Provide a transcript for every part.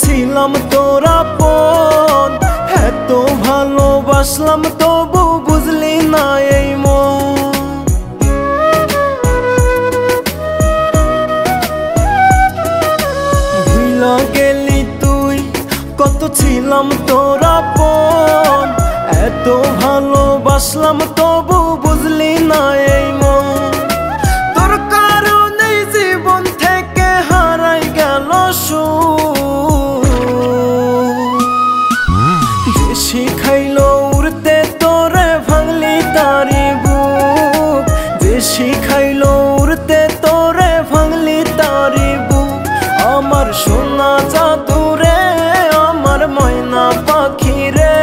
ছিলাম তোর আপন, এত ভালোবাসলাম তবু বুঝলি না এই মন। ভুইলা গেলি তুই কত ছিলাম তোর আপন, এত ভালোবাসলাম তবু বুঝলি না এই মন। তোর কারণে জীবন থেকে হারাই গেল সুখ, যে শিখাইলো উড়তে তোরে ভাঙলি তারি বুক, যে শিখাইলো উড়তে তোরে ভাঙলি তারি বুক। আমার সোনা জাদু রে, আমার ময়না পাখি রে,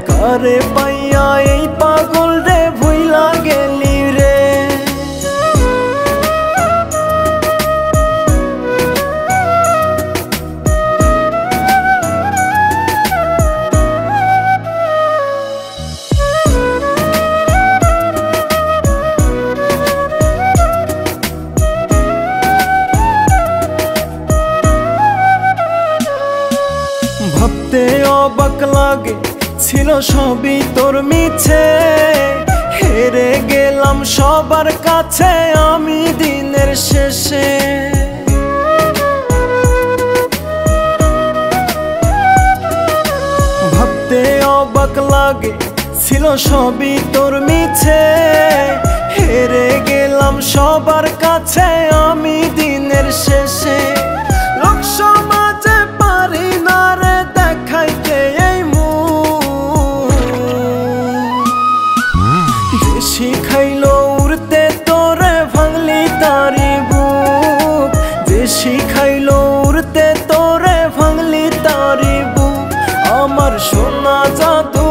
কারে পাইয়া এই পাগল রে ভুইলা গেলি রে। ভাবতে অবাক লাগে ছিল সবই তোর মিছে, হেরে গেলাম সবার কাছে আমি দিনের শেষে। ভাবতে অবাক লাগে ছিল সবই তোর মিছে, হেরে গেলাম সবার কাছে আমি দিনের শেষে। লোক সমাজে পারি না রে দেখাইতে এই মুখ, যে শিখাইলো উড়তে তোরে ভাঙলি তারি বুক, যে শিখাইলো উড়তে তোরে ভাঙলি তারি বুক। আমার সোনা জাদু